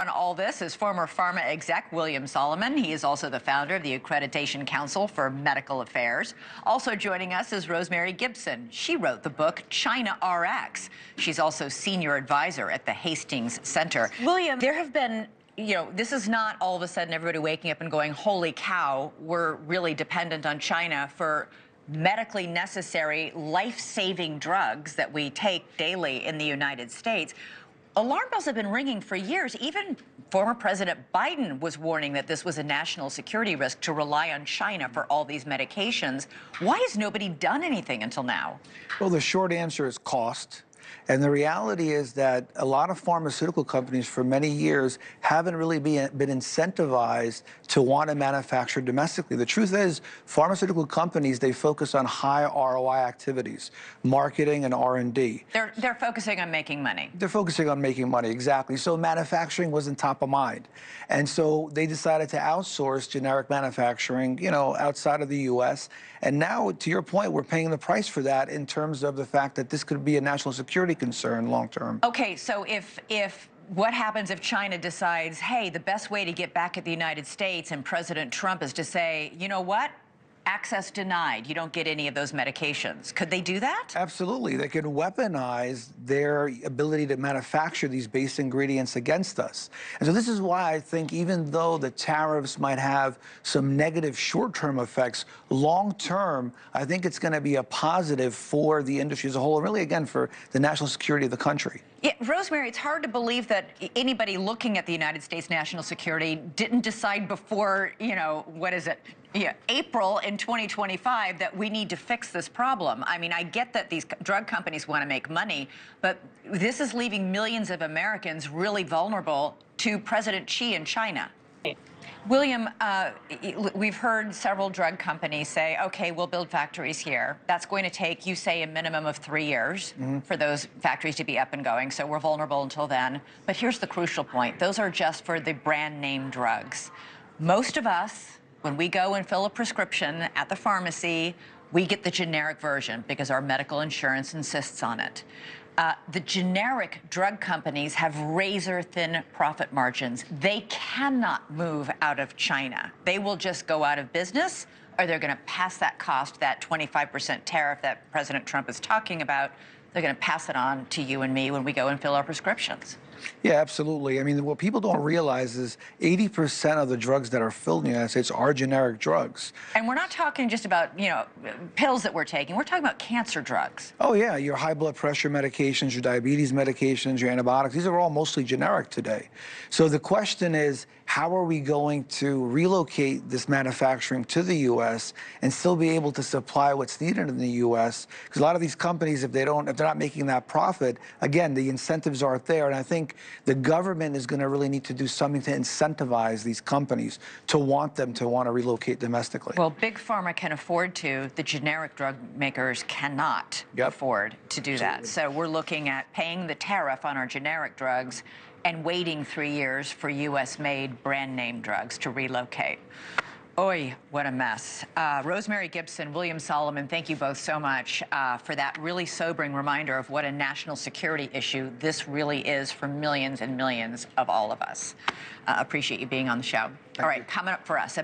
On all this is former pharma exec William Solomon. He is also the founder of the Accreditation Council for Medical Affairs. Also joining us is Rosemary Gibson. She wrote the book China RX. She's also senior advisor at the Hastings Center. William, there have been, this is not all of a sudden everybody waking up and going, holy cow, we're really dependent on China for medically necessary, life-saving drugs that we take daily in the United States. Alarm bells have been ringing for years. Even former President Biden was warning that this was a national security risk to rely on China for all these medications. Why has nobody done anything until now? Well, the short answer is cost. And the reality is that a lot of pharmaceutical companies for many years haven't really been incentivized to want to manufacture domestically. The truth is, pharmaceutical companies, they focus on high ROI activities, marketing and R&D. They're focusing on making money. They're focusing on making money, exactly. So manufacturing wasn't top of mind. And so they decided to outsource generic manufacturing, outside of the U.S. And now, to your point, we're paying the price for that in terms of the fact that this could be a national security concern long term. Okay, so what happens if China decides, hey, the best way to get back at the United States and President Trump is to say, you know what? Access denied. You don't get any of those medications. Could they do that? Absolutely. They could weaponize their ability to manufacture these base ingredients against us. And so this is why I think even though the tariffs might have some negative short-term effects, long-term, I think it's going to be a positive for the industry as a whole, and really, again, for the national security of the country. Yeah, Rosemary, it's hard to believe that anybody looking at the United States national security didn't decide before, April in 2025 that we need to fix this problem. I mean, I get that these drug companies want to make money, but this is leaving millions of Americans really vulnerable to President Xi in China. William, we've heard several drug companies say, okay, we'll build factories here. That's going to take, you say, a minimum of 3 years for those factories to be up and going, so we're vulnerable until then. But here's the crucial point. Those are just for the brand name drugs. Most of us, when we go and fill a prescription at the pharmacy, we get the generic version because our medical insurance insists on it. The generic drug companies have razor-thin profit margins. They cannot move out of China. They will just go out of business, or they're going to pass that cost, that 25% tariff that President Trump is talking about, they're going to pass it on to you and me when we go and fill our prescriptions. Yeah, absolutely. I mean, what people don't realize is 80% of the drugs that are filled in the United States are generic drugs. And we're not talking just about, pills that we're taking. We're talking about cancer drugs. Oh, yeah. Your high blood pressure medications, your diabetes medications, your antibiotics, these are all mostly generic today. So the question is, how are we going to relocate this manufacturing to the U.S. and still be able to supply what's needed in the U.S.? Because a lot of these companies, if they're not making that profit, again, the incentives aren't there. And I think the government is going to really need to do something to incentivize these companies to want to relocate domestically. Well, Big Pharma can afford to. The generic drug makers cannot afford to do that. So we're looking at paying the tariff on our generic drugs and waiting 3 years for U.S.-made brand-name drugs to relocate. Oy, what a mess. Rosemary Gibson, William Solomon, thank you both so much for that really sobering reminder of what a national security issue this really is for millions and millions of all of us. Appreciate you being on the show. All right, coming up for us.